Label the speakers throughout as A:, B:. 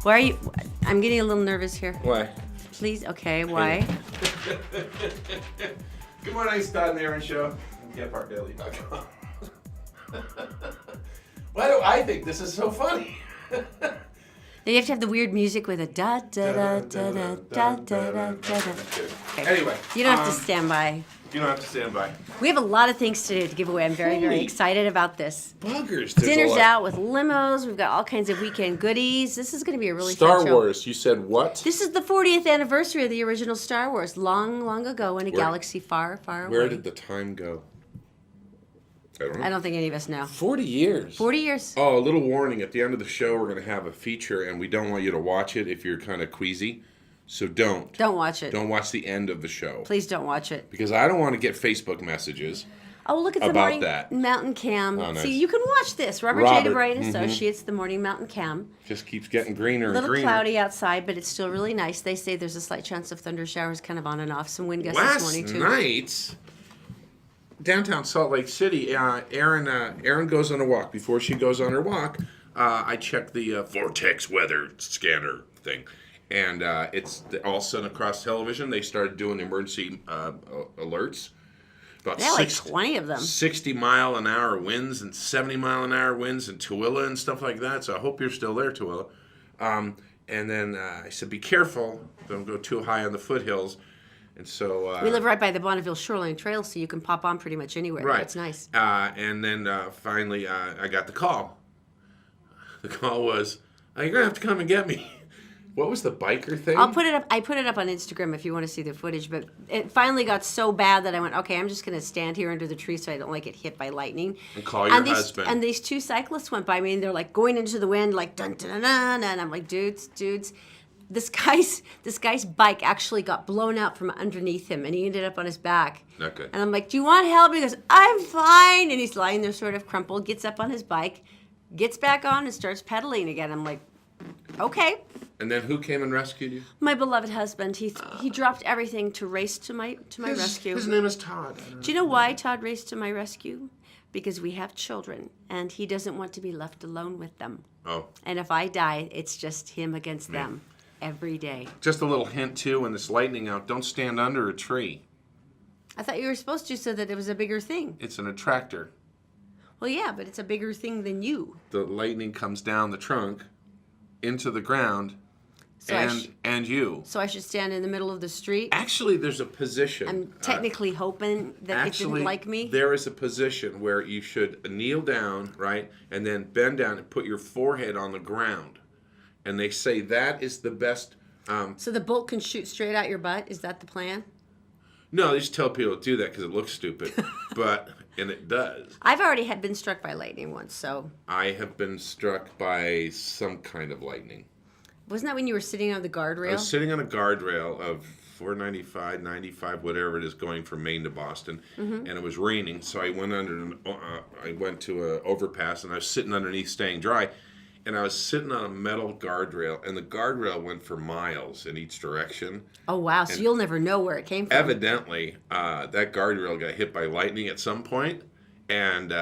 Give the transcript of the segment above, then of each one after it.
A: Why are you? I'm getting a little nervous here.
B: Why?
A: Please, okay, why?
B: Good morning, Todd and Erin Show. GetParkDaily.com. Why do I think this is so funny?
A: Then you have to have the weird music with a da da da da da da da da da. Okay.
B: Anyway,
A: You don't have to stand by.
B: You don't have to stand by.
A: We have a lot of things today to give away. I'm very, very
B: Holy
A: excited about this.
B: Buggers.
A: Dinner's out with limos. We've got all kinds of weekend goodies. This is going to be a really
B: Star
A: fun show.
B: Wars. You said what?
A: This is the 40th anniversary of the original Star Wars, long, long ago in a galaxy far, far away.
B: Where did the time go? I don't know.
A: I don't think any of us know.
B: 40 years.
A: 40 years.
B: Oh, a little warning. At the end of the show, we're going to have a feature, and we don't want you to watch it if you're kind of queasy. So don't.
A: Don't watch it.
B: Don't watch the end of the show.
A: Please don't watch it.
B: Because I don't want to get Facebook messages.
A: Oh, look at the
B: about
A: morning
B: that.
A: mountain cam.
B: Oh, nice.
A: See, you can watch this. Robert J. DeBrey and Associates, the morning mountain cam.
B: Just keeps getting greener
A: A
B: and
A: little
B: greener.
A: cloudy outside, but it's still really nice. They say there's a slight chance of thunder showers kind of on and off. Some wind gusts this morning, too.
B: Last night, downtown Salt Lake City, Erin goes on a walk. Before she goes on her walk, I check the Vortex weather scanner thing. And it's all sent across television. They started doing emergency alerts. About
A: Yeah, like 20 of them.
B: 60-mile-an-hour winds and 70-mile-an-hour winds in Tooele and stuff like that. So I hope you're still there, Tooele. And then I said, be careful. Don't go too high on the foothills. And so
A: We live right by the Bonneville Shoreline Trail, so you can pop on pretty much anywhere.
B: right.
A: That's nice.
B: And then finally I got the call. The call was, you're going to have to come and get me. What was the biker thing?
A: I'll put it up. I put it up on Instagram if you want to see the footage. But it finally got so bad that I went, okay, I'm just going to stand here under the tree so I don't get hit by lightning.
B: And call your husband.
A: And these two cyclists went by me, and they're like going into the wind, like dun dun dun dun, and I'm like, dudes. This guy's bike actually got blown out from underneath him, and he ended up on his back.
B: Not good.
A: And I'm like, do you want help? And he goes, I'm fine. And he's lying there sort of crumpled, gets up on his bike, gets back on, and starts pedaling again. I'm like, okay.
B: And then who came and rescued you?
A: My beloved husband. He dropped everything to race to my rescue.
B: His name is Todd.
A: Do you know why Todd raced to my rescue? Because we have children, and he doesn't want to be left alone with them.
B: Oh.
A: And if I die, it's just him against them every day.
B: Just a little hint, too, when there's lightning out, don't stand under a tree.
A: I thought you were supposed to so that it was a bigger thing.
B: It's an attractor.
A: Well, yeah, but it's a bigger thing than you.
B: The lightning comes down the trunk into the ground
A: So
B: and you.
A: So I should stand in the middle of the street?
B: Actually, there's a position.
A: I'm technically hoping that it didn't like me.
B: There is a position where you should kneel down, right, and then bend down and put your forehead on the ground. And they say that is the best.
A: So the bolt can shoot straight out your butt? Is that the plan?
B: No, they just tell people to do that because it looks stupid. And it does.
A: I've already been struck by lightning once, so.
B: I have been struck by some kind of lightning.
A: Wasn't that when you were sitting on the guardrail?
B: I was sitting on a guardrail of 495, 95, whatever it is, going from Maine to Boston, and it was raining. So I went I went to an overpass, and I was sitting underneath, staying dry, and I was sitting on a metal guardrail, and the guardrail went for miles in each direction.
A: Oh wow! So you'll never know where it came from.
B: Evidently, that guardrail got hit by lightning at some point, and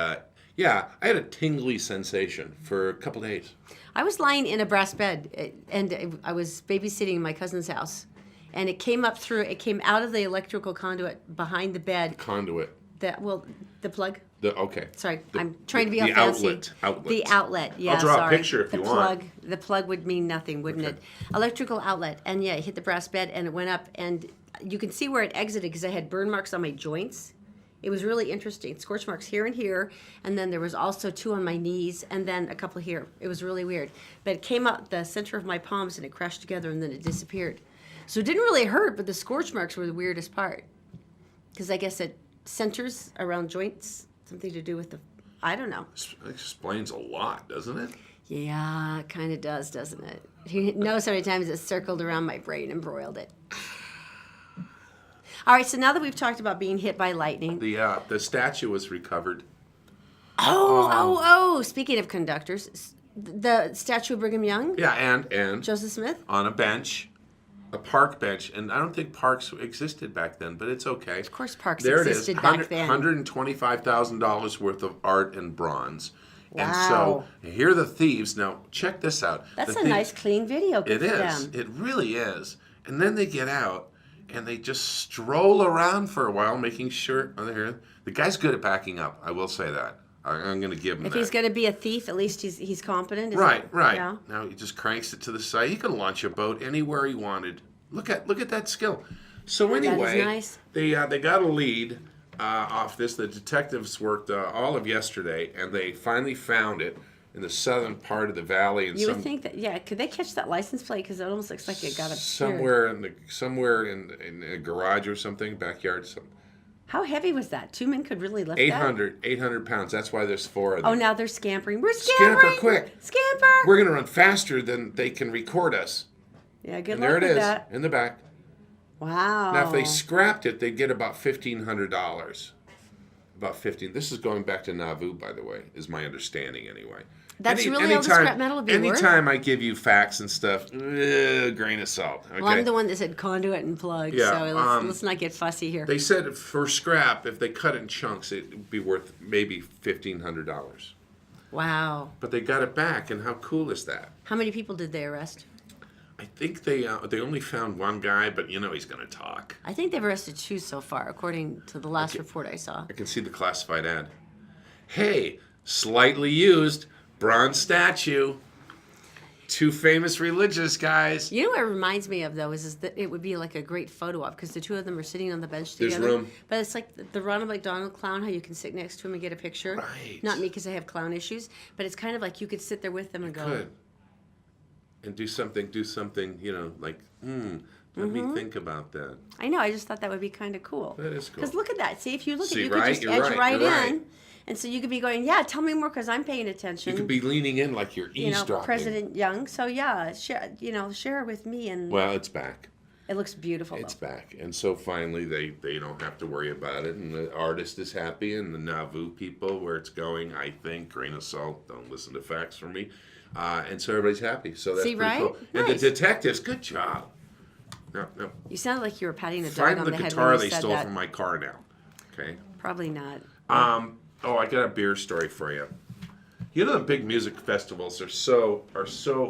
B: yeah, I had a tingly sensation for a couple days.
A: I was lying in a brass bed, and I was babysitting my cousin's house, and it came up through. It came out of the electrical conduit behind the bed.
B: Conduit.
A: The plug.
B: Okay.
A: Sorry, I'm trying to be all fancy.
B: Outlet.
A: The outlet. Yeah,
B: I'll draw
A: sorry.
B: a picture if you want.
A: The plug would mean nothing, wouldn't it? Electrical outlet, and yeah, it hit the brass bed, and it went up, and you can see where it exited because I had burn marks on my joints. It was really interesting. Scorch marks here and here, and then there was also 2 on my knees, and then a couple here. It was really weird. But it came out the center of my palms, and it crashed together, and then it disappeared. So it didn't really hurt, but the scorch marks were the weirdest part. Because I guess it centers around joints, something to do with the, I don't know.
B: It explains a lot, doesn't it?
A: Yeah, it kind of does, doesn't it? You know how many times it circled around my brain and broiled it. All right, so now that we've talked about being hit by lightning.
B: The statue was recovered.
A: Oh, speaking of conductors, the statue of Brigham Young?
B: Yeah, and
A: Joseph Smith?
B: on a bench, a park bench, and I don't think parks existed back then, but it's okay.
A: Of course parks
B: there
A: existed
B: it is,
A: back then.
B: $125,000 worth of art and bronze. And
A: Wow.
B: so here are the thieves. Now, check this out.
A: That's
B: The
A: a
B: thieves-
A: nice, clean video. Good
B: It
A: for
B: is.
A: them.
B: It really is. And then they get out and they just stroll around for a while, making sure. Oh, there. The guy's good at backing up. I will say that. I'm going to give him
A: If
B: that.
A: he's going to be a thief, at least he's competent.
B: Right.
A: Yeah.
B: Now he just cranks it to the side. He could launch a boat anywhere he wanted. Look at that skill. So anyway,
A: nice.
B: they got a lead off this. The detectives worked all of yesterday, and they finally found it in the southern part of the valley. And
A: You would think that, yeah. Could they catch that license plate? Because it almost looks like it got obscured.
B: somewhere in a garage or something, backyard.
A: How heavy was that? 2 men could really lift that?
B: 800 pounds. That's why there's 4 of them.
A: Oh, now they're scampering. We're scampering.
B: Scamper quick.
A: Scamper.
B: We're going to run faster than they can record us.
A: Yeah, good
B: And
A: luck
B: there it
A: with
B: is
A: that.
B: in the back.
A: Wow.
B: Now, if they scrapped it, they'd get about $1,500. About 15. This is going back to Nauvoo, by the way, is my understanding anyway.
A: That's really all the scrap metal would be worth?
B: Anytime I give you facts and stuff, grain of salt. Okay?
A: Well, I'm the one that said conduit and plug,
B: Yeah,
A: so let's not get fussy here.
B: They said for scrap, if they cut it in chunks, it would be worth maybe $1,500.
A: Wow.
B: But they got it back, and how cool is that?
A: How many people did they arrest?
B: I think they only found one guy, but he's going to talk.
A: I think they've arrested 2 so far, according to the last report I saw.
B: I can see the classified ad. Hey, slightly used bronze statue. 2 famous religious guys.
A: You know what it reminds me of, though, is that it would be like a great photo op because the 2 of them are sitting on the bench
B: There's
A: together.
B: room.
A: But it's like the Ronald McDonald clown, how you can sit next to him and get a picture.
B: Right.
A: Not me because I have clown issues, but it's kind of like you could sit there with them and go.
B: Good. And do something, like, let me think about that.
A: I know, I just thought that would be kind of cool.
B: That is cool.
A: Because look at that. See, if you look
B: See,
A: at you could
B: right?
A: just
B: You're
A: edge
B: right. You're
A: in.
B: right.
A: And so you could be going, yeah, tell me more because I'm paying attention.
B: You could be leaning in like you're eavesdropping.
A: President Young. So yeah, share it with me, and
B: Well, it's back.
A: it looks beautiful.
B: It's
A: though.
B: back. And so finally they don't have to worry about it. And the artist is happy, and the Nauvoo people, where it's going, I think, grain of salt, don't listen to facts from me. And so everybody's happy. So that's
A: See,
B: pretty
A: right?
B: cool. And
A: Nice.
B: the detectives, good job. No.
A: You sounded like you were patting a dog
B: Find
A: on
B: the
A: the head
B: guitar
A: when
B: they
A: you said
B: stole
A: that.
B: from my car now. Okay.
A: Probably not.
B: I got a beer story for you. The big music festivals are so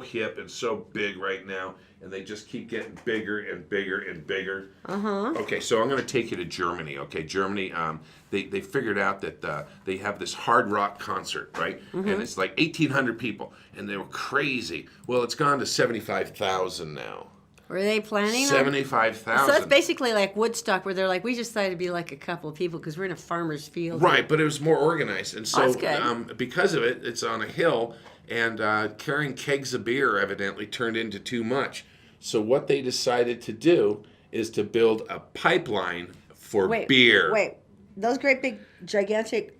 B: hip and so big right now, and they just keep getting bigger and bigger and bigger. Okay, so I'm going to take you to Germany. Okay, Germany. They figured out that they have this hard rock concert, right? And it's like 1,800 people, and they were crazy. Well, it's gone to 75,000 now.
A: Were they planning on?
B: 75,000.
A: So that's basically like Woodstock, where they're like, we just decided to be like a couple of people because we're in a farmer's field.
B: Right, but it was more organized, and so
A: that's good.
B: because of it, it's on a hill, and carrying kegs of beer evidently turned into too much. So what they decided to do is to build a pipeline for beer.
A: Wait, those great big gigantic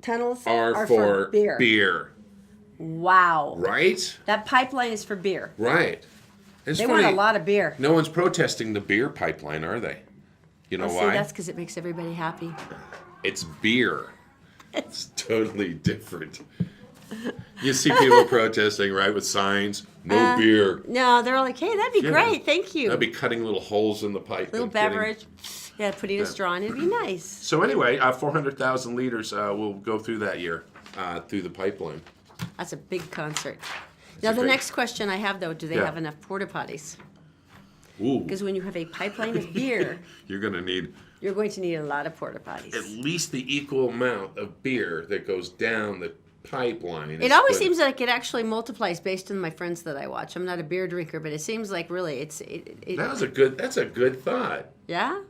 A: tunnels
B: are for beer.
A: Wow.
B: Right?
A: That pipeline is for beer.
B: Right. It's
A: They
B: funny.
A: want a lot of beer.
B: No one's protesting the beer pipeline, are they? You know
A: See,
B: why?
A: that's because it makes everybody happy.
B: It's beer. It's totally different. You see people protesting, right, with signs, no beer.
A: No, they're all like, hey, that'd be great. Thank you.
B: That'd be cutting little holes in the pipe.
A: Little
B: and getting-
A: beverage. Yeah, putting a straw in. It'd be nice.
B: So anyway, 400,000 liters will go through that year, through the pipeline.
A: That's a big concert. Now, the
B: great-
A: next question I have, though, do they
B: Yeah.
A: have enough porta potties?
B: Ooh,
A: Because when you have a pipeline of beer,
B: you're going to need
A: you're going to need a lot of porta potties.
B: at least the equal amount of beer that goes down the pipeline.
A: It always seems like it actually multiplies based on my friends that I watch. I'm not a beer drinker, but it seems like really that's
B: That's a good thought.
A: yeah?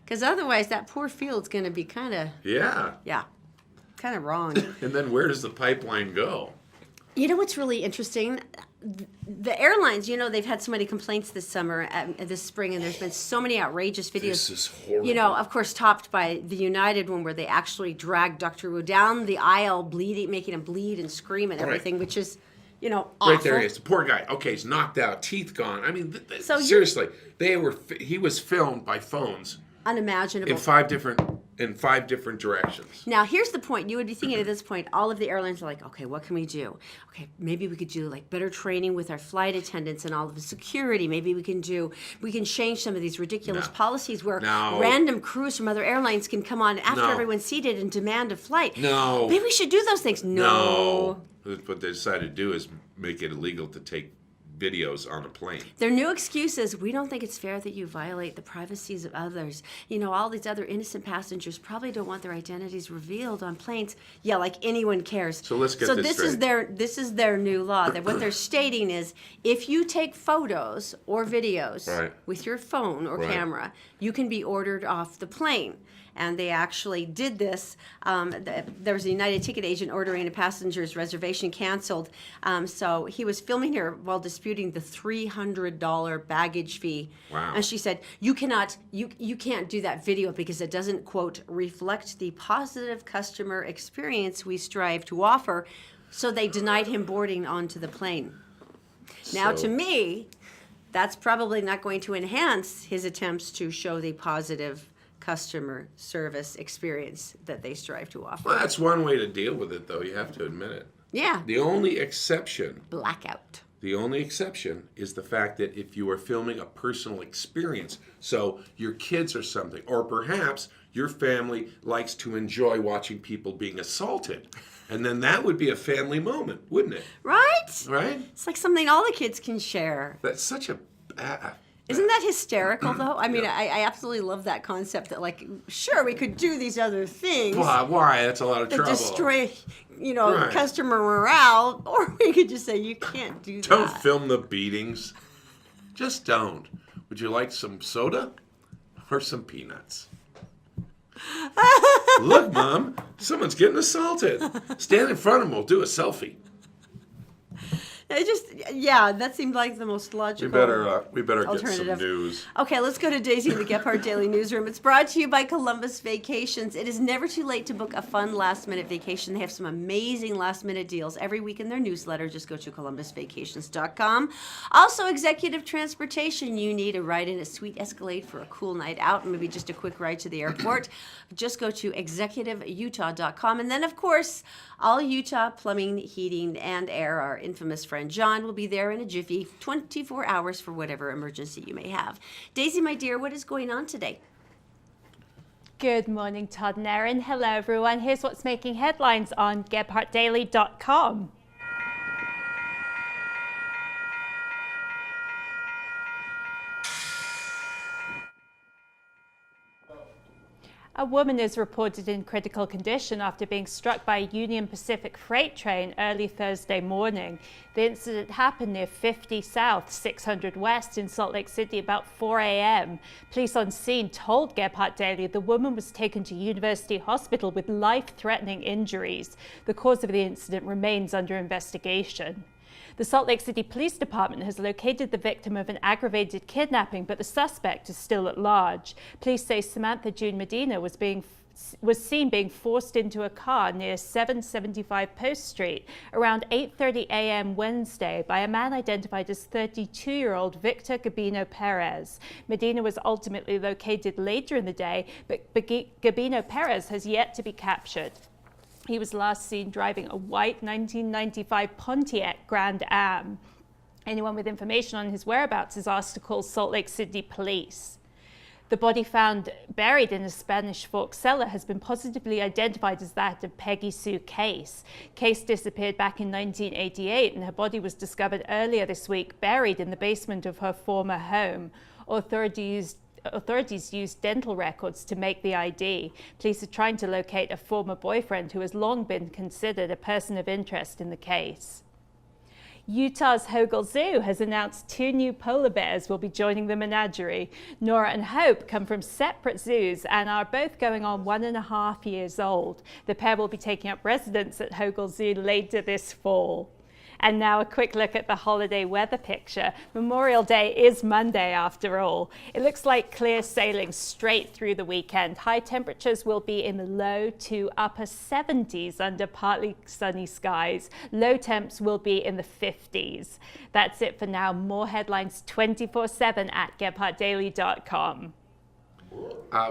A: Because otherwise that poor field's going to be kind of,
B: Yeah.
A: kind of wrong.
B: And then where does the pipeline go?
A: You know what's really interesting? The airlines, they've had so many complaints this summer, this spring, and there's been so many outrageous videos.
B: This is horrible.
A: Of course, topped by the United one where they actually dragged Dr. Wu down the aisle, bleeding, making him bleed and scream and everything, which is, awful.
B: Right there he is. The poor guy. Okay, he's knocked out, teeth gone. I mean,
A: So
B: seriously, he was filmed by phones
A: Unimaginable.
B: in 5 different in 5 different directions.
A: Now, here's the point. You would be thinking at this point, all of the airlines are like, okay, what can we do? Okay, maybe we could do like better training with our flight attendants and all of the security. Maybe we can change some of these ridiculous policies where random crews from other airlines can come on after everyone's seated and demand a flight.
B: No.
A: Maybe we should do those things. No.
B: What they decided to do is make it illegal to take videos on a plane.
A: Their new excuse is, we don't think it's fair that you violate the privacies of others. You know, all these other innocent passengers probably don't want their identities revealed on planes. Yeah, like anyone cares.
B: So let's get this straight.
A: This is their new law. That what they're stating is, if you take photos or videos with your phone or camera, you can be ordered off the plane. And they actually did this. There was a United ticket agent ordering a passenger's reservation canceled. So he was filming her while disputing the $300 baggage fee.
B: Wow.
A: And she said, you can't do that video because it doesn't, quote, reflect the positive customer experience we strive to offer. So they denied him boarding onto the plane. Now, to me, that's probably not going to enhance his attempts to show the positive customer service experience that they strive to offer.
B: Well, that's one way to deal with it, though. You have to admit it.
A: Yeah.
B: The only exception.
A: Blackout.
B: The only exception is the fact that if you are filming a personal experience, so your kids or something, or perhaps your family likes to enjoy watching people being assaulted, and then that would be a family moment, wouldn't it?
A: Right?
B: Right?
A: It's like something all the kids can share.
B: That's such a...
A: Isn't that hysterical, though? I mean, I absolutely love that concept that, like, sure, we could do these other things.
B: Why? That's a lot of trouble.
A: Destroy, customer morale, or we could just say, you can't do that.
B: Don't film the beatings. Just don't. Would you like some soda or some peanuts? Look, Mom, someone's getting assaulted. Stand in front of them, we'll do a selfie.
A: That seemed like the most logical.
B: We better get some news.
A: Okay, let's go to Daisy in the Gephardt Daily Newsroom. It's brought to you by Columbus Vacations. It is never too late to book a fun last-minute vacation. They have some amazing last-minute deals every week in their newsletter. Just go to columbusvacations.com. Also, executive transportation. You need a ride in a sweet Escalade for a cool night out, and maybe just a quick ride to the airport. Just go to executiveutah.com. And then, of course, all Utah Plumbing, Heating, and Air, our infamous friend John, will be there in a jiffy, 24 hours for whatever emergency you may have. Daisy, my dear, what is going on today?
C: Good morning, Todd and Erin. Hello, everyone. Here's what's making headlines on GephartDaily.com. A woman is reported in critical condition after being struck by a Union Pacific freight train early Thursday morning. The incident happened near 50 South, 600 West in Salt Lake City about 4 a.m. Police on scene told Gephardt Daily the woman was taken to University Hospital with life-threatening injuries. The cause of the incident remains under investigation. The Salt Lake City Police Department has located the victim of an aggravated kidnapping, but the suspect is still at large. Police say Samantha June Medina was seen being forced into a car near 775 Post Street around 8:30 a.m. Wednesday by a man identified as 32-year-old Victor Gabino Perez. Medina was ultimately located later in the day, but Gabino Perez has yet to be captured. He was last seen driving a white 1995 Pontiac Grand Am. Anyone with information on his whereabouts is asked to call Salt Lake City Police. The body found buried in a Spanish Fork cellar has been positively identified as that of Peggy Sue Case. Case disappeared back in 1988, and her body was discovered earlier this week buried in the basement of her former home. Authorities used dental records to make the ID. Police are trying to locate a former boyfriend who has long been considered a person of interest in the case. Utah's Hogle Zoo has announced 2 new polar bears will be joining the menagerie. Nora and Hope come from separate zoos and are both going on 1.5 years old. The pair will be taking up residence at Hogle Zoo later this fall. And now a quick look at the holiday weather picture. Memorial Day is Monday after all. It looks like clear sailing straight through the weekend. High temperatures will be in the low to upper 70s under partly sunny skies. Low temps will be in the 50s. That's it for now. More headlines 24/7 at GephartDaily.com.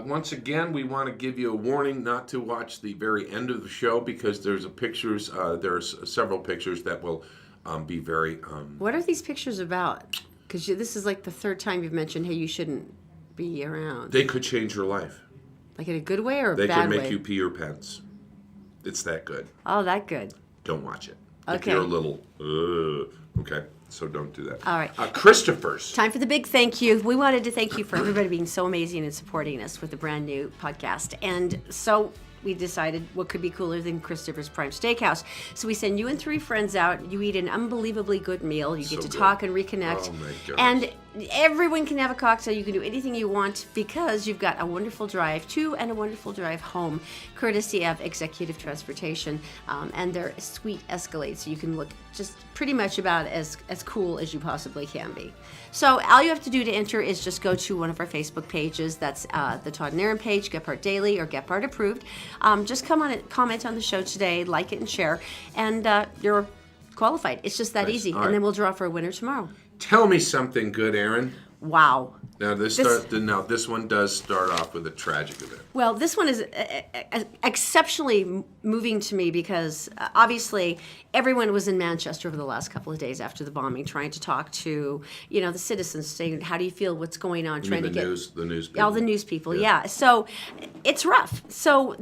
B: Once again, we want to give you a warning not to watch the very end of the show because there's several pictures that will be very...
A: What are these pictures about? Because this is like the third time you've mentioned, hey, you shouldn't be around.
B: They could change your life.
A: Like in a good way or a
B: They
A: bad
B: could
A: way?
B: make you pee your pants. It's that good.
A: Oh, that good.
B: Don't watch it.
A: Okay.
B: If you're a little... okay, so don't do that.
A: All right.
B: Christopher's.
A: Time for the big thank you. We wanted to thank you for everybody being so amazing and supporting us with a brand new podcast. And so we decided what could be cooler than Christopher's Prime Steakhouse. So we send you and 3 friends out. You eat an unbelievably good meal. You get to
B: good.
A: talk and reconnect.
B: Oh, my gosh.
A: And everyone can have a cocktail. You can do anything you want because you've got a wonderful drive to and a wonderful drive home, courtesy of Executive Transportation and their sweet Escalade. So you can look just pretty much about as cool as you possibly can be. So all you have to do to enter is just go to one of our Facebook pages. That's the Todd and Erin page, Gephardt Daily or Gephardt Approved. Just come on and comment on the show today, like it and share, and you're qualified. It's just that easy.
B: All
A: And
B: right.
A: then we'll draw for a winner tomorrow.
B: Tell me something good, Aaron.
A: Wow.
B: Now this one does start off with a tragic event.
A: Well, this one is exceptionally moving to me because obviously everyone was in Manchester over the last couple of days after the bombing, trying to talk to the citizens, saying, "How do you feel? What's going on?" Trying to get
B: the news people.
A: all the news people. Yeah. So it's rough. So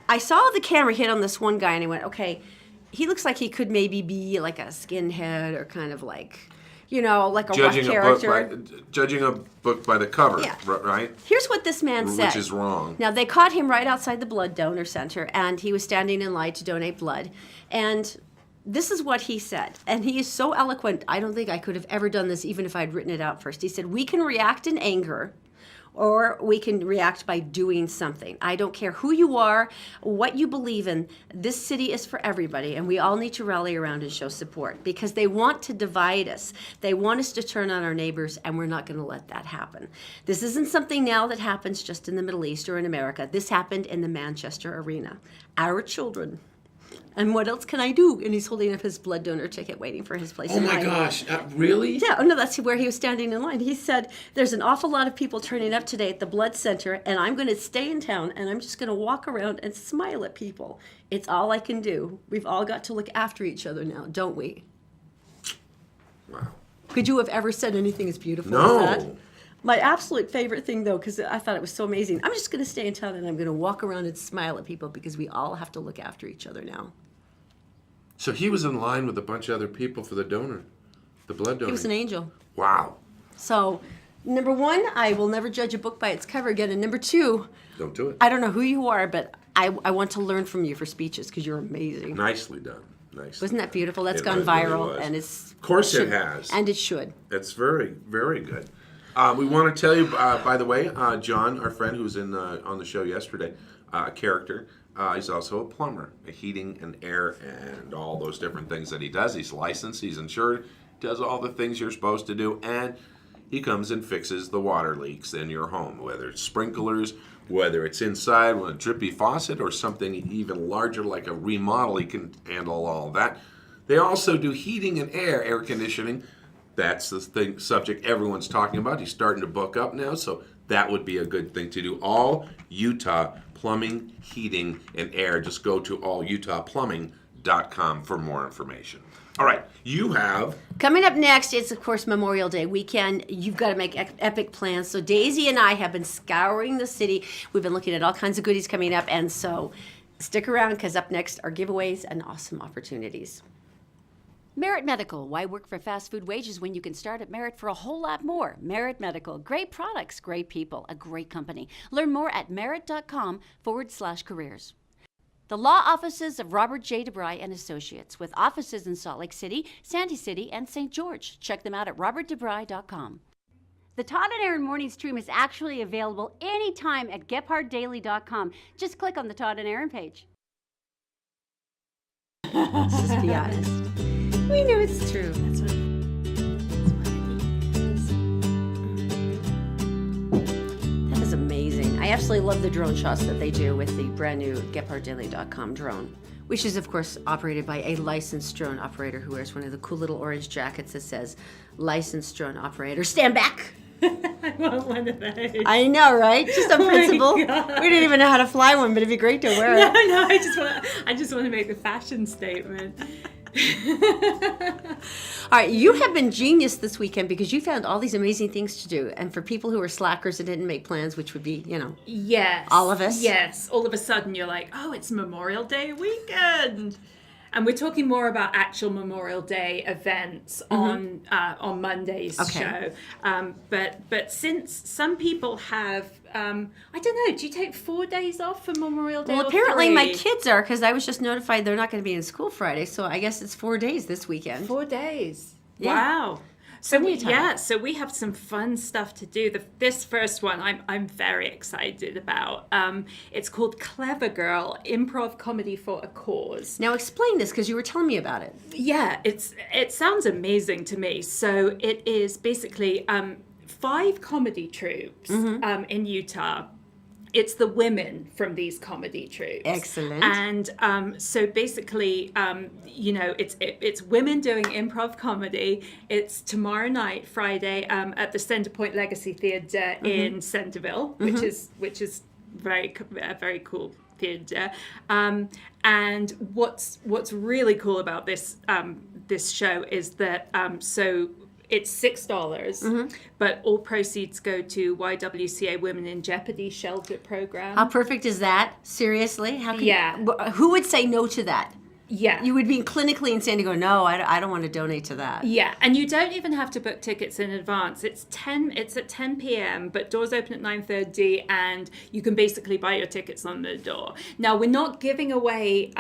A: I saw the camera hit on this one guy, and I went, "Okay, he looks like he could maybe be like a skinhead or kind of like." Like a rough character.
B: Judging a book by the cover,
A: Yeah.
B: right?
A: Here's what this man said.
B: Which is wrong.
A: Now, they caught him right outside the blood donor center, and he was standing in line to donate blood. And this is what he said. And he is so eloquent, I don't think I could have ever done this even if I'd written it out first. He said, "We can react in anger, or we can react by doing something. I don't care who you are, what you believe in. This city is for everybody, and we all need to rally around and show support because they want to divide us. They want us to turn on our neighbors, and we're not going to let that happen. This isn't something now that happens just in the Middle East or in America. This happened in the Manchester arena. Our children. And what else can I do?" And he's holding up his blood donor ticket, waiting for his place.
B: Oh
A: in
B: my
A: line.
B: gosh! Really?
A: Yeah, oh no, that's where he was standing in line. He said, "There's an awful lot of people turning up today at the blood center, and I'm going to stay in town, and I'm just going to walk around and smile at people. It's all I can do. We've all got to look after each other now, don't we?"
B: Wow.
A: Could you have ever said anything as beautiful
B: No.
A: as that? My absolute favorite thing, though, because I thought it was so amazing, I'm just going to stay in town, and I'm going to walk around and smile at people because we all have to look after each other now.
B: So he was in line with a bunch of other people for the blood donor.
A: He was an angel.
B: Wow.
A: So, number one, I will never judge a book by its cover again. And number two,
B: Don't do it.
A: I don't know who you are, but I want to learn from you for speeches because you're amazing.
B: Nicely done. Nicely.
A: Wasn't that beautiful? That's
B: It
A: gone
B: really
A: viral,
B: was.
A: and it's
B: Of course it has.
A: and it should.
B: It's very, very good. We want to tell you, by the way, John, our friend who was on the show yesterday, character, he's also a plumber, a heating and air and all those different things that he does. He's licensed, he's insured, does all the things you're supposed to do, and he comes and fixes the water leaks in your home, whether it's sprinklers, whether it's inside with a drippy faucet or something even larger like a remodel. He can handle all that. They also do heating and air conditioning. That's the subject everyone's talking about. He's starting to book up now, so that would be a good thing to do. All Utah plumbing, heating, and air. Just go to allutahplumbing.com for more information. All right, you have...
A: Coming up next, it's, of course, Memorial Day weekend. You've got to make epic plans. So Daisy and I have been scouring the city. We've been looking at all kinds of goodies coming up, and so stick around because up next are giveaways and awesome opportunities.
D: Merit Medical. Why work for fast food wages when you can start at Merit for a whole lot more? Merit Medical. Great products, great people, a great company. Learn more at merit.com/careers. The law offices of Robert J. DeBry and Associates, with offices in Salt Lake City, Santee City, and St. George. Check them out at robertdebry.com. The Todd and Erin Morning stream is actually available anytime at gephardtdaily.com. Just click on the Todd and Erin page.
A: Let's just be honest. We know it's true. That's what it is. That is amazing. I absolutely love the drone shots that they do with the brand new gephardtdaily.com drone, which is, of course, operated by a licensed drone operator who wears one of the cool little orange jackets that says, "Licensed drone operator, stand back."
C: I want one of those.
A: I know, right? Just on
C: Oh my
A: principle. We
C: God.
A: didn't even know how to fly one, but it'd be great to wear
C: No,
A: it.
C: no, I just want to make the fashion statement.
A: All right, you have been genius this weekend because you found all these amazing things to do. And for people who are slackers and didn't make plans, which would be,
C: Yes.
A: All of us?
C: Yes. All of a sudden you're like, oh, it's Memorial Day weekend. And we're talking more about actual Memorial Day events on Monday's show. But since some people have, I don't know, do you take 4 days off for Memorial Day?
A: well,
C: or
A: apparently my
C: 3?
A: kids are because I was just notified they're not going to be in school Friday. So I guess it's 4 days this weekend.
C: 4 days.
A: Yeah.
C: Wow. So
A: Plenty of time.
C: yeah, so we have some fun stuff to do. This first one I'm very excited about. It's called Clever Girl, Improv Comedy for a Cause.
A: Now explain this because you were telling me about it.
C: Yeah, it sounds amazing to me. So it is basically 5 comedy troupes in Utah. It's the women from these comedy troupes.
A: Excellent.
C: And so basically, it's women doing improv comedy. It's tomorrow night, Friday, at the Centerpoint Legacy Theatre in Centerville, which is a very cool theatre. And what's really cool about this show is that it's $6, but all proceeds go to YWCA Women in Jeopardy Shelter Program.
A: How perfect is that? Seriously? How can
C: Yeah.
A: who would say no to that?
C: Yeah.
A: You would be clinically insane to go, no, I don't want to donate to that.
C: Yeah, and you don't even have to book tickets in advance. It's at 10 p.m., but doors open at 9:30, and you can basically buy your tickets on the door. Now, we're not giving away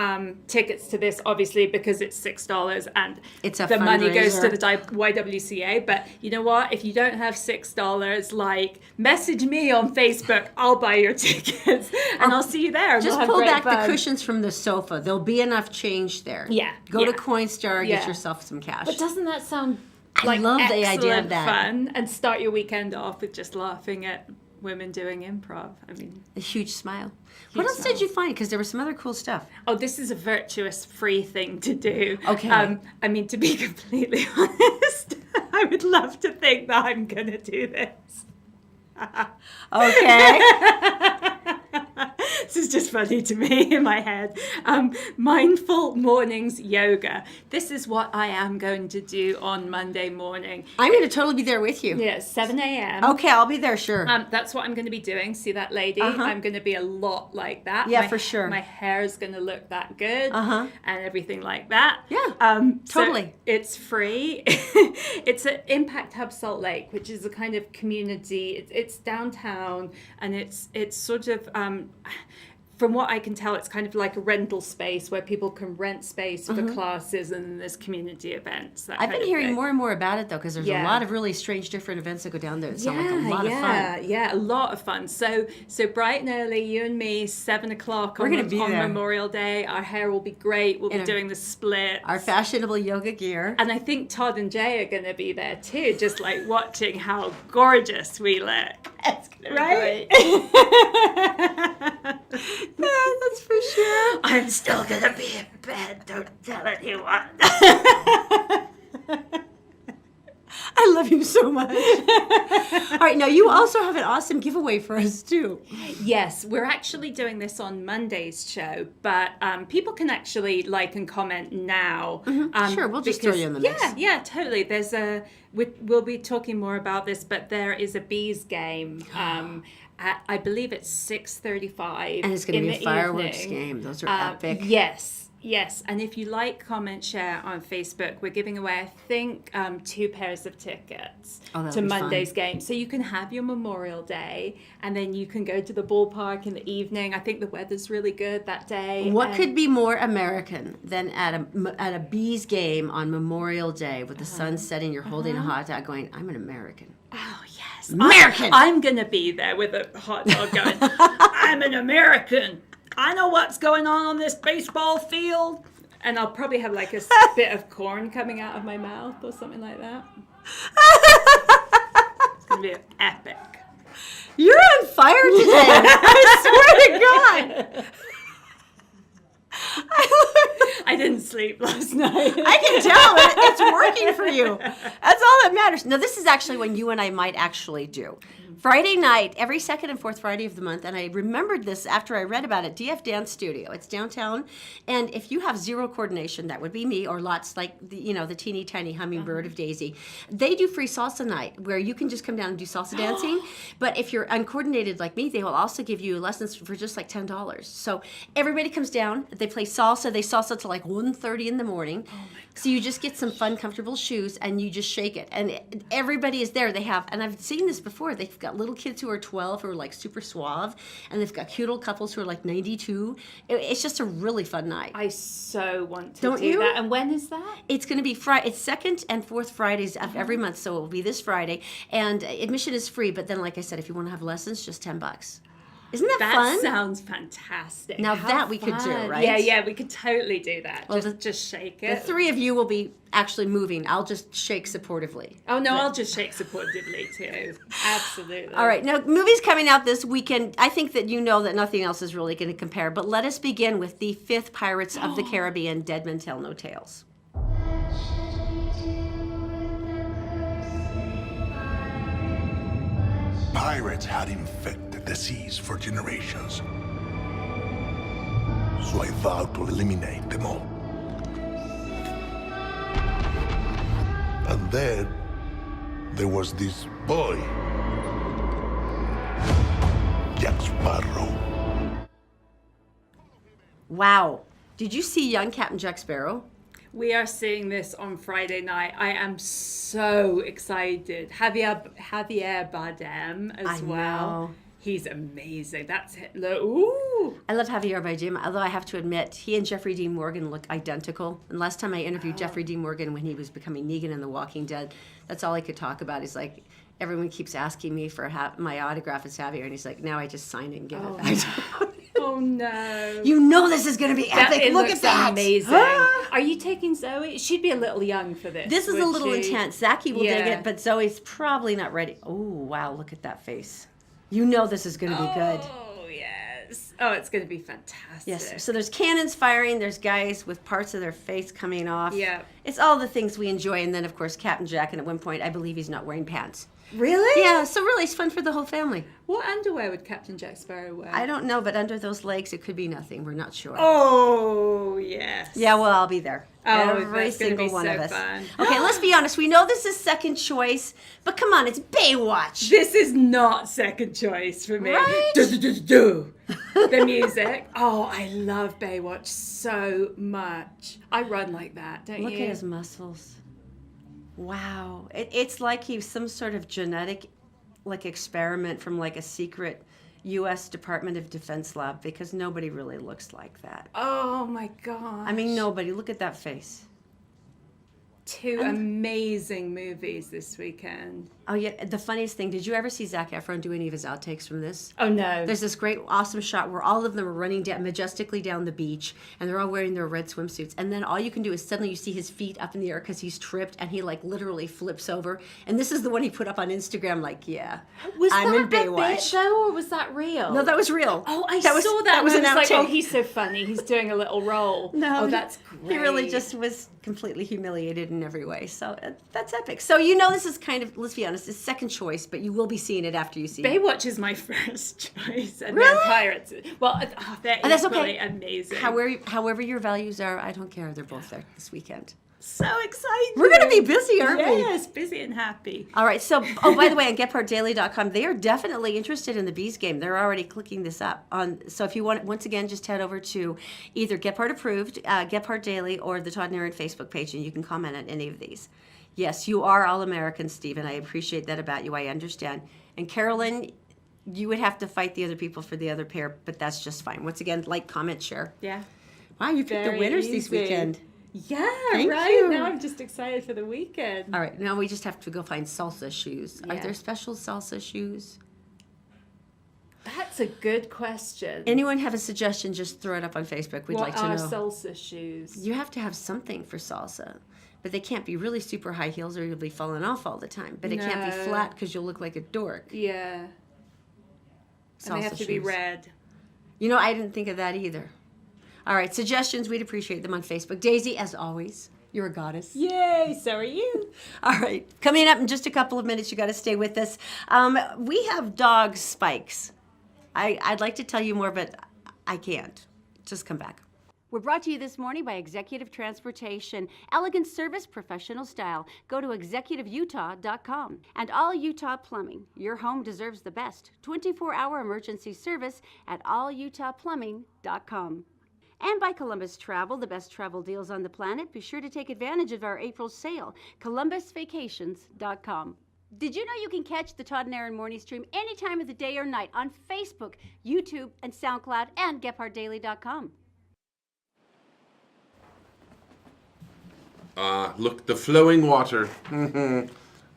C: tickets to this, obviously, because it's $6, and
A: It's a
C: the money goes to
A: fundraiser.
C: the YWCA. But you know what? If you don't have $6, message me on Facebook. I'll buy your tickets, and I'll see you there.
A: Just
C: We'll have
A: pull
C: great
A: back
C: fun.
A: the cushions from the sofa. There'll be enough change there.
C: Yeah,
A: Go to
C: yeah.
A: Coinstar,
C: Yeah.
A: get yourself some cash.
C: But doesn't that sound
A: I
C: like
A: love the idea of
C: excellent
A: that.
C: fun? And start your weekend off with just laughing at women doing improv. I mean,
A: A huge smile. What
C: Huge
A: else
C: smile.
A: did you find? Because there was some other cool stuff.
C: oh, this is a virtuous, free thing to do.
A: Okay.
C: I mean, to be completely honest, I would love to think that I'm going to do this.
A: Okay.
C: This is just funny to me in my head. Mindful mornings yoga. This is what I am going to do on Monday morning.
A: I'm going to totally be there with you.
C: Yeah, 7 a.m.
A: Okay, I'll be there, sure.
C: That's what I'm going to be doing. See that lady?
A: Uh-huh.
C: I'm going to be a lot like that.
A: Yeah, for sure.
C: My hair is going to look that good
A: Uh-huh.
C: and everything like that.
A: Yeah,
C: So
A: totally.
C: it's free. It's at Impact Hub Salt Lake, which is a kind of community. It's downtown, and it's sort of from what I can tell, it's kind of like a rental space where people can rent space for classes, and then there's community events.
A: I've been hearing more and more about it, though, because there's a
C: Yeah.
A: lot of really strange, different events that go down there. It sound like a lot of fun.
C: Yeah, a lot of fun. So bright and early, you and me, 7 o'clock
A: We're
C: on,
A: gonna be
C: on
A: there.
C: Memorial Day. Our hair will be great. We'll
A: In
C: be
A: our-
C: doing the split.
A: Our fashionable yoga gear.
C: And I think Todd and Jay are going to be there too, just like watching how gorgeous we look.
A: That's gonna
C: Right?
A: Yeah, that's for sure.
C: I'm still going to be in bed. Don't tell anyone.
A: I love you so much. All right, now you also have an awesome giveaway for us, too.
C: Yes, we're actually doing this on Monday's show, but people can actually like and comment now.
A: Sure, we'll just throw you in the mix.
C: Yeah, totally. We'll be talking more about this, but there is a bees game. I believe it's 6:35.
A: And it's going to be a
C: the
A: fireworks
C: evening.
A: game. Those are epic.
C: Yes. And if you like, comment, share on Facebook, we're giving away, I think, 2 pairs of tickets
A: Oh, that'll
C: to
A: be fun.
C: Monday's game. So you can have your Memorial Day, and then you can go to the ballpark in the evening. I think the weather's really good that day.
A: What
C: and-
A: could be more American than at a Bees game on Memorial Day with the sun setting, you're holding a hot dog going, I'm an American.
C: Oh, yes.
A: American!
C: I'm going to be there with a hot dog going, I'm an American. I know what's going on this baseball field. And I'll probably have like a bit of corn coming out of my mouth or something like that. It's going to be epic.
A: You're on fire today. I swear to God.
C: I didn't sleep last night.
A: I can tell it's working for you. That's all that matters. No, this is actually when you and I might actually do. Friday night, every second and fourth Friday of the month, and I remembered this after I read about it, DF Dance Studio. It's downtown, and if you have zero coordination, that would be me, or lots like, the teeny tiny hummingbird of Daisy. They do free salsa night, where you can just come down and do salsa dancing, but if you're uncoordinated like me, they will also give you lessons for just like $10. So everybody comes down, they play salsa, they salsa till like 1:30 in the morning. Oh my God. So you just get some fun, comfortable shoes, and you just shake it. And everybody is there. They have, and I've seen this before, they've got little kids who are 12 who are like super suave, and they've got cute little couples who are like 92. It's just a really fun night.
C: I so want to
A: Don't
C: do
A: you?
C: that. And when is that?
A: It's going to be Friday. It's second and fourth Fridays of every month, so it will be this Friday. And admission is free, but then, like I said, if you want to have lessons, just $10. Isn't that
C: That
A: fun?
C: sounds fantastic.
A: Now
C: How
A: that we could do,
C: fun.
A: right?
C: Yeah, we could totally do that.
A: Well,
C: just shake
A: The
C: it.
A: three of you will be actually moving. I'll just shake supportively.
C: Oh no, I'll just shake supportively too. Absolutely.
A: All right, now movies coming out this weekend. I think that you know that nothing else is really going to compare, but let us begin with the fifth Pirates of the Caribbean, Dead Men Tell No Tales.
E: Pirates had infected the seas for generations. So I vowed to eliminate them all. And then there was this boy, Jack Sparrow.
A: Wow. Did you see young Captain Jack Sparrow?
C: We are seeing this on Friday night. I am so excited. Javier Bardem as
A: I
C: well.
A: know.
C: He's amazing. That's it. Look, ooh.
A: I love Javier Bardem, although I have to admit, he and Jeffrey Dean Morgan look identical. And last time I interviewed Jeffrey Dean Morgan when he was becoming Negan in The Walking Dead, that's all I could talk about. He's like, everyone keeps asking me for my autograph as Javier, and he's like, now I just sign it and give it back to him.
C: Oh no.
A: You know this is going to be epic.
C: It
A: Look
C: looks
A: at that.
C: amazing.
A: Ah!
C: Are you taking Zoe? She'd be a little young for this.
A: This is a
C: would
A: little
C: she?
A: intense. Zachy will dig
C: Yeah.
A: it, but Zoe's probably not ready. Oh, wow, look at that face. You know this is going to be good.
C: Oh yes. Oh, it's going to be fantastic.
A: Yes. So there's cannons firing. There's guys with parts of their face coming off.
C: Yeah.
A: It's all the things we enjoy. And then, of course, Captain Jack. And at one point, I believe he's not wearing pants.
C: Really?
A: Yeah. So really, it's fun for the whole family.
C: What underwear would Captain Jack Sparrow wear?
A: I don't know, but under those legs, it could be nothing. We're not sure.
C: Oh yes.
A: Yeah, well, I'll be there.
C: Oh,
A: Every
C: that's gonna
A: single
C: be
A: one
C: so
A: of us.
C: fun.
A: Okay, let's be honest. We know this is second choice, but come on, it's Baywatch.
C: This is not second choice for me.
A: Right?
C: The music. Oh, I love Baywatch so much. I run like that, don't
A: Look
C: you?
A: at his muscles. Wow. It's like he's some sort of genetic experiment from like a secret U.S. Department of Defense lab, because nobody really looks like that.
C: Oh my god.
A: I mean, nobody. Look at that face.
C: Two amazing movies this weekend.
A: Oh, yeah. The funniest thing, did you ever see Zac Efron do any of his outtakes from this?
C: Oh no.
A: There's this great, awesome shot where all of them are running down, majestically down the beach, and they're all wearing their red swimsuits. And then all you can do is suddenly you see his feet up in the air because he's tripped, and he like literally flips over. And this is the one he put up on Instagram. Like, yeah,
C: was
A: I'm
C: that
A: in Baywatch.
C: the bit though, or was that real?
A: No, that was real.
C: Oh, I
A: That was-
C: saw that.
A: that was
C: and I
A: an
C: was like, oh,
A: outtake.
C: he's so funny. He's doing a little roll.
A: No,
C: oh, that's great.
A: He really just was completely humiliated in every way. So that's epic. So you know this is kind of, let's be honest, it's second choice, but you will be seeing it after you see it.
C: Baywatch is my first choice, and
A: Really?
C: then Pirates. Well, they're
A: And that's
C: equally
A: okay.
C: amazing.
A: However your values are, I don't care. They're both there this weekend.
C: So excited.
A: We're going to be busy, aren't we?
C: Yes, busy and happy.
A: All right. So, oh, by the way, on GetPartDaily.com, they are definitely interested in the Bees game. They're already clicking this up. So if you want, once again, just head over to either Get Part Approved, Get Part Daily, or the Todd and Erin Facebook page, and you can comment on any of these. Yes, you are all Americans, Stephen. I appreciate that about you. I understand. And Carolyn, you would have to fight the other people for the other pair, but that's just fine. Once again, like, comment, share.
C: Yeah.
A: Wow, you picked the
C: Very
A: winners this
C: easy.
A: weekend.
C: Yeah,
A: Thank
C: right.
A: you.
C: Now I'm just excited for the weekend.
A: All right, now we just have to go find salsa shoes. Are
C: Yeah.
A: there special salsa shoes?
C: That's a good question.
A: Anyone have a suggestion? Just throw it up on Facebook. We'd
C: what
A: like to
C: are
A: know.
C: salsa shoes?
A: You have to have something for salsa, but they can't be really super high heels or you'll be falling off all the time. But it can't be
C: No.
A: flat because you'll look like a dork.
C: Yeah. And they have
A: Salsa
C: to be
A: shoes.
C: red.
A: You know, I didn't think of that either. All right, suggestions, we'd appreciate them on Facebook. Daisy, as always. You're a goddess.
C: Yay, so are you.
A: All right. Coming up in just a couple of minutes, you got to stay with us. We have dog spikes. I'd like to tell you more, but I can't. Just come back.
D: We're brought to you this morning by Executive Transportation. Elegant service, professional style. Go to executiveutah.com. And All Utah Plumbing. Your home deserves the best. 24-hour emergency service at allutahplumbing.com. And by Columbus Travel, the best travel deals on the planet. Be sure to take advantage of our April sale. columbusvacations.com. Did you know you can catch the Todd and Erin Morning Stream any time of the day or night on Facebook, YouTube, and SoundCloud, and GephardtDaily.com?
B: Look, the flowing water. The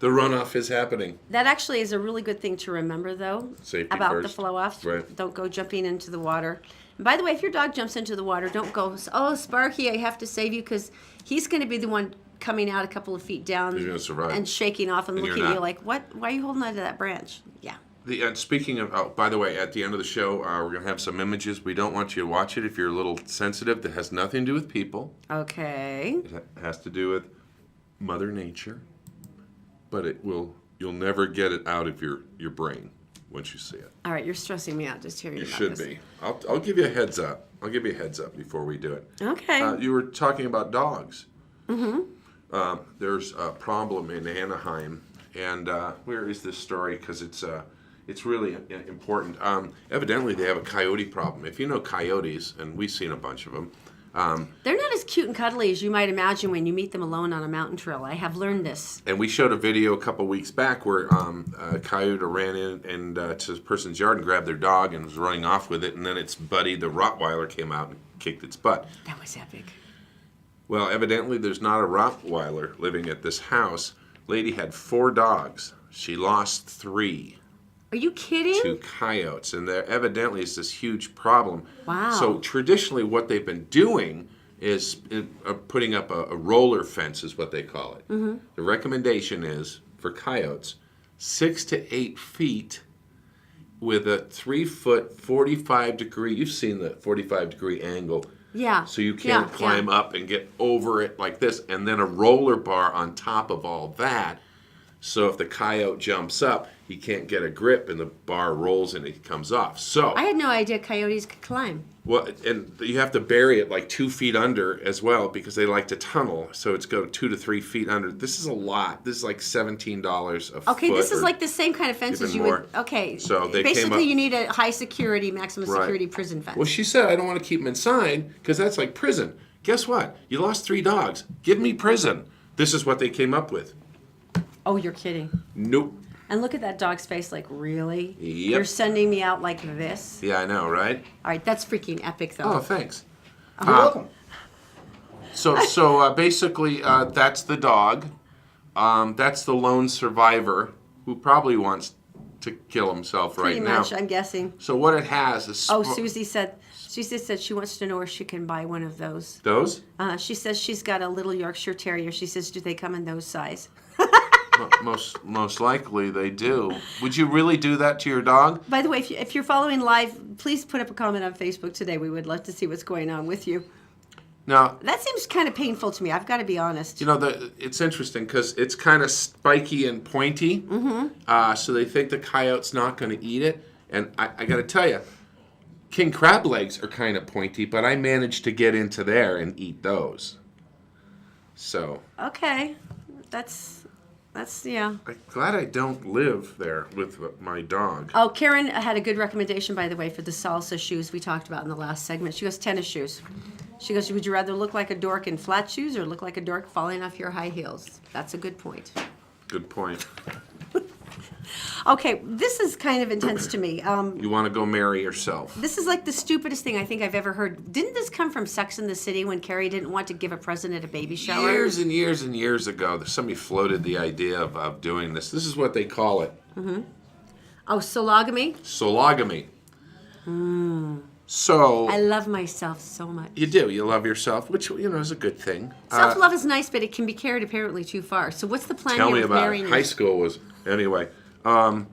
B: runoff is happening.
A: That actually is a really good thing to remember, though,
B: Safety
A: about
B: first.
A: the flow-off.
B: Right.
A: Don't go jumping into the water. And by the way, if your dog jumps into the water, don't go, oh, Sparky, I have to save you, because he's going to be the one coming out a couple of feet down
B: He's gonna survive.
A: and shaking off and
B: And
A: looking
B: you're
A: at you
B: not.
A: like, what? Why are you holding on to that branch? Yeah.
B: Speaking of, oh, by the way, at the end of the show, we're going to have some images. We don't want you to watch it if you're a little sensitive. That has nothing to do with people.
A: Okay.
B: It has to do with Mother Nature. But you'll never get it out of your brain once you see it.
A: All right, you're stressing me out just hearing
B: You
A: about
B: should
A: this.
B: be. I'll give you a heads up. I'll give you a heads up before we do it.
A: Okay.
B: You were talking about dogs. Mm-hmm. There's a problem in Anaheim, and where is this story? Because it's really important. Evidently, they have a coyote problem. If you know coyotes, and we've seen a bunch of them.
A: They're not as cute and cuddly as you might imagine when you meet them alone on a mountain trail. I have learned this.
B: And we showed a video a couple weeks back where a coyote ran in and to a person's yard and grabbed their dog and was running off with it, and then its buddy, the Rottweiler, came out and kicked its butt.
A: That was epic.
B: Well, evidently there's not a Rottweiler living at this house. Lady had 4 dogs. She lost 3
A: Are you kidding?
B: to coyotes, and there evidently is this huge problem.
A: Wow.
B: So traditionally what they've been doing is putting up a roller fence is what they call it. Mm-hmm. The recommendation is for coyotes 6 to 8 feet with a 3-foot 45-degree, you've seen the 45-degree angle.
A: Yeah.
B: So you can't
A: Yeah,
B: climb up and get over it like this, and then a roller bar on top of all that. So if the coyote jumps up, he can't get a grip, and the bar rolls and it comes off. So,
A: I had no idea coyotes could climb.
B: well, and you have to bury it like 2 feet under as well because they like to tunnel. So it's go 2 to 3 feet under. This is a lot. This is like $17 a foot.
A: Okay, this is
B: or
A: like the same kind of fence
B: even
A: as you
B: more.
A: would. Okay.
B: So they came
A: basically
B: up-
A: you need a high security, maximum
B: Right.
A: security prison fence.
B: Well, she said, I don't want to keep them inside because that's like prison. Guess what? You lost 3 dogs. Give me prison. This is what they came up with.
A: Oh, you're kidding.
B: Nope.
A: And look at that dog's face, like, really?
B: Yep.
A: You're sending me out like this?
B: Yeah, I know, right?
A: All right, that's freaking epic, though.
B: Oh, thanks.
F: You're welcome.
B: So basically, that's the dog. That's the lone survivor who probably wants to kill himself
A: Pretty
B: right
A: much,
B: now.
A: I'm guessing.
B: So what it has is
A: Oh, Susie said she wants to know where she can buy one of those.
B: those.
A: She says she's got a little Yorkshire Terrier. She says, do they come in those size?
B: Most likely they do. Would you really do that to your dog?
A: By the way, if you're following live, please put up a comment on Facebook today. We would love to see what's going on with you.
B: Now,
A: That seems kind of painful to me. I've got to be honest.
B: you know, it's interesting because it's kind of spiky and pointy. Mm-hmm. So they think the coyote's not going to eat it. And I got to tell you, king crab legs are kind of pointy, but I managed to get into there and eat those. So
A: Okay, that's yeah.
B: I'm glad I don't live there with my dog.
A: Oh, Karen had a good recommendation, by the way, for the salsa shoes we talked about in the last segment. She goes, tennis shoes. She goes, would you rather look like a dork in flat shoes or look like a dork falling off your high heels? That's a good point.
B: Good point.
A: Okay, this is kind of intense to me.
B: You want to go marry yourself.
A: This is like the stupidest thing I think I've ever heard. Didn't this come from Sex and the City when Carrie didn't want to give a present at a baby shower?
B: Years and years and years ago, somebody floated the idea of doing this. This is what they call it.
A: Oh, sologamy?
B: Sologamy. So
A: I love myself so much.
B: you do. You love yourself, which, you know, is a good thing.
A: Self-love is nice, but it can be carried apparently too far. So what's the plan
B: Tell
A: here
B: me
A: with
B: about
A: marrying
B: it. High school was, anyway. The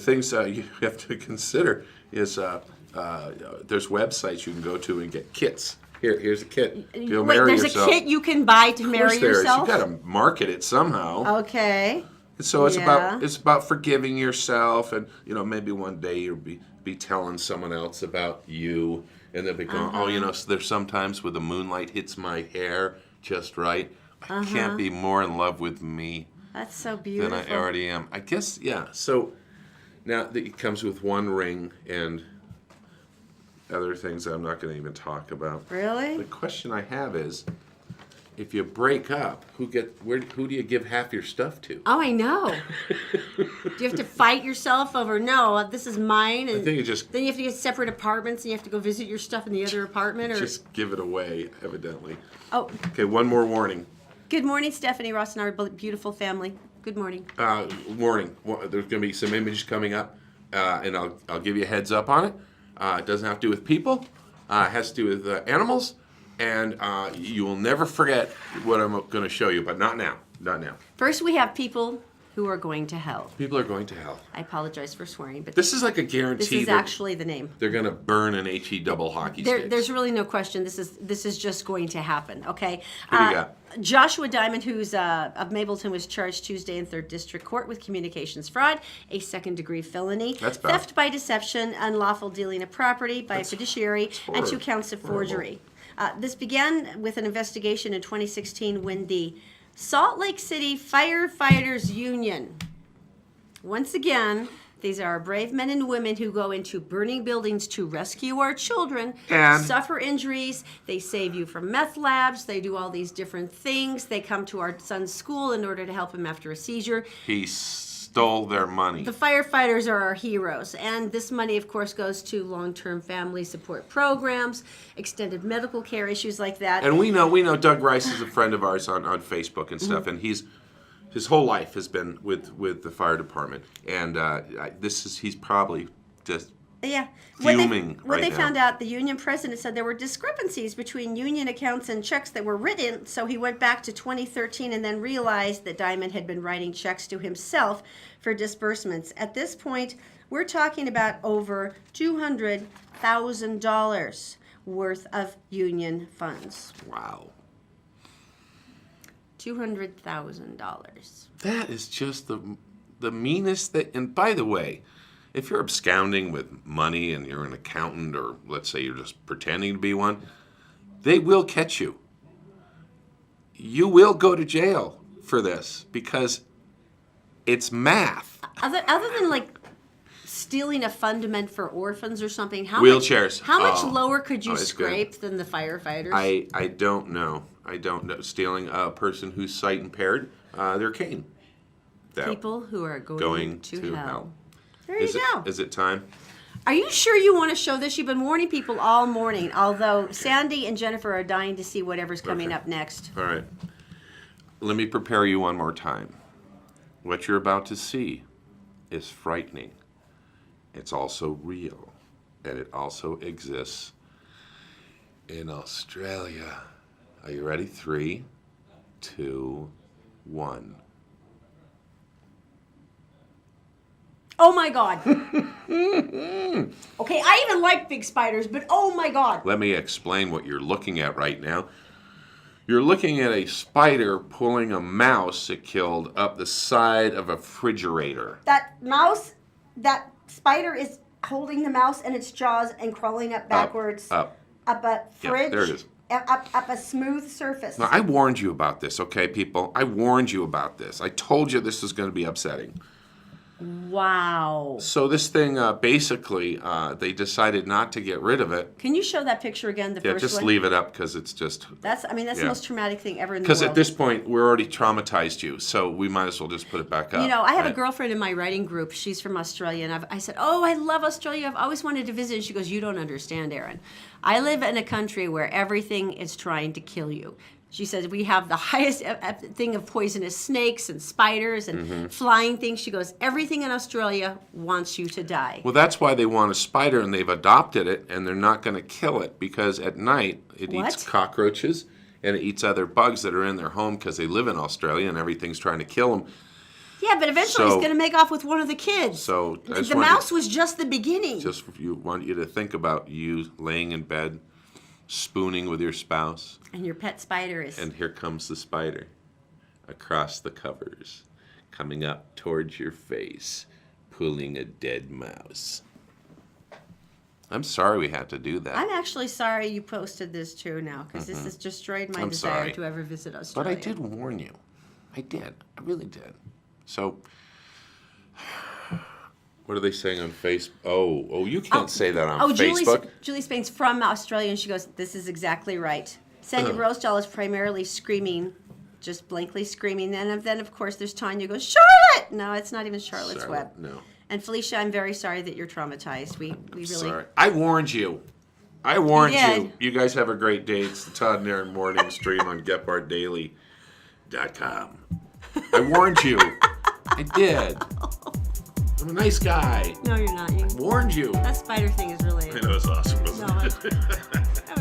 B: things you have to consider is there's websites you can go to and get kits Here's a kit. Go
A: Wait,
B: marry
A: there's
B: yourself.
A: a kit you can buy to
B: Of
A: marry
B: course there is.
A: yourself?
B: You got to market it somehow.
A: Okay.
B: So it's
A: Yeah.
B: about forgiving yourself, and maybe one day you'll be telling someone else about you, and they'll be going, oh, so there's sometimes where the moonlight hits my hair just right. I can't be more in love with me
A: That's so
B: than
A: beautiful.
B: I already am. I guess, yeah. So now that it comes with one ring and other things I'm not going to even talk about.
A: Really?
B: The question I have is, if you break up, who do you give half your stuff to?
A: Oh, I know. Do you have to fight yourself over, no, this is mine? And
B: I think you just
A: then you have to get separate apartments and you have to go visit your stuff in the other apartment? Or
B: just give it away, evidently.
A: Oh,
B: Okay, one more warning.
A: good morning, Stephanie Ross and our beautiful family. Good morning.
B: Warning. There's going to be some images coming up, and I'll give you a heads up on it. It doesn't have to do with people. It has to do with animals, and you will never forget what I'm going to show you, but not now. Not now.
A: First, we have people who are going to hell.
B: People are going to hell.
A: I apologize for swearing, but
B: This is like a
A: this
B: guarantee
A: is
B: that
A: actually the name.
B: they're going to burn an HE double hockey sticks.
A: There's really no question. This is just going to happen. Okay.
B: Who do you got?
A: Joshua Diamond, who's of Mableton, was charged Tuesday in 3rd District Court with communications fraud, a second-degree felony,
B: That's bad.
A: theft by deception, unlawful dealing of property by a fiduciary, and 2 counts of
B: horrible.
A: forgery. This began with an investigation in 2016 when the Salt Lake City Firefighters Union, once again, these are brave men and women who go into burning buildings to rescue our children,
B: And-
A: suffer injuries. They save you from meth labs. They do all these different things. They come to our son's school in order to help him after a seizure.
B: He stole their money.
A: The firefighters are our heroes. And this money, of course, goes to long-term family support programs, extended medical care, issues like that.
B: And we know Doug Rice is a friend of ours on Facebook and stuff, and his whole life has been with the fire department, and he's probably just
A: Yeah.
B: fuming
A: When
B: right
A: they
B: now.
A: found out, the union president said there were discrepancies between union accounts and checks that were written, so he went back to 2013 and then realized that Diamond had been writing checks to himself for disbursements. At this point, we're talking about over $200,000 worth of union funds.
B: Wow.
A: $200,000.
B: That is just the meanest thing. And by the way, if you're absconding with money and you're an accountant, or let's say you're just pretending to be one, they will catch you. You will go to jail for this because it's math.
A: Other than like stealing a fundament for orphans or something,
B: Wheelchairs.
A: How much
B: Oh.
A: lower could you
B: Oh, it's good.
A: scrape than the firefighters?
B: I don't know. I don't know. Stealing a person who's sight impaired, their cane. That-
A: People who are going to hell. There
B: Is
A: you
B: it,
A: go.
B: is it time?
A: Are you sure you want to show this? You've been warning people all morning, although Sandy and Jennifer are dying to see whatever's coming
B: Okay.
A: up next.
B: All right. Let me prepare you one more time. What you're about to see is frightening. It's also real, and it also exists in Australia. Are you ready? 3, 2, 1.
A: Oh my God. Okay, I even like big spiders, but oh my God.
B: Let me explain what you're looking at right now. You're looking at a spider pulling a mouse it killed up the side of a refrigerator.
A: That spider is holding the mouse in its jaws and crawling up backwards.
B: Up.
A: Up a
B: Yeah,
A: fridge.
B: there it is.
A: Up a smooth surface.
B: Now, I warned you about this, okay, people? I warned you about this. I told you this was going to be upsetting.
A: Wow.
B: So this thing, basically, they decided not to get rid of it.
A: Can you show that picture again, the
B: Yeah,
A: first
B: just
A: one?
B: leave it up because it's just...
A: That's the
B: Yeah.
A: most traumatic thing ever in the world.
B: Because at this point, we're already traumatized you, so we might as well just put it back up.
A: You know, I have a
B: right?
A: girlfriend in my writing group. She's from Australia, and I said, "Oh, I love Australia. I've always wanted to visit." And she goes, "You don't understand, Erin. I live in a country where everything is trying to kill you." She says, "We have the highest thing of poisonous snakes and spiders and
B: Mm-hmm.
A: flying things." She goes, "Everything in Australia wants you to die."
B: Well, that's why they want a spider, and they've adopted it, and they're not going to kill it because at night it eats
A: What?
B: cockroaches and it eats other bugs that are in their home because they live in Australia and everything's trying to kill them.
A: Yeah, but eventually
B: So-
A: it's going to make off with one of the kids.
B: So I just
A: the
B: wanted-
A: mouse was just the beginning.
B: Want you to think about you laying in bed spooning with your spouse,
A: And your pet spider is.
B: and here comes the spider across the covers, coming up towards your face, pulling a dead mouse. I'm sorry we had to do that.
A: I'm actually sorry you posted this too now, because this has destroyed my
B: I'm
A: desire
B: sorry.
A: to ever visit
B: But
A: Australia.
B: I did warn you. I did. I really did. So, what are they saying on Facebook? Oh, you can't say that on Facebook.
A: Julie Spain's from Australia, and she goes, "This is exactly right." Sandy Rosedale is primarily screaming, just blankly screaming. And then, of course, there's Tanya who goes, "Charlotte!" No, it's not even Charlotte's
B: Charlotte,
A: Web.
B: no.
A: And Felicia, I'm very sorry that you're traumatized. We really.
B: Sorry. I warned you. I warned
A: You
B: you.
A: did.
B: You guys have a great day. It's the Todd and Erin Morning stream on GetBartDaily.com. I warned you. I did. I'm a nice guy.
A: No, you're not.
B: Warned you.
A: That spider thing is really.
B: I know it's awesome, wasn't
A: No,
B: it?
A: that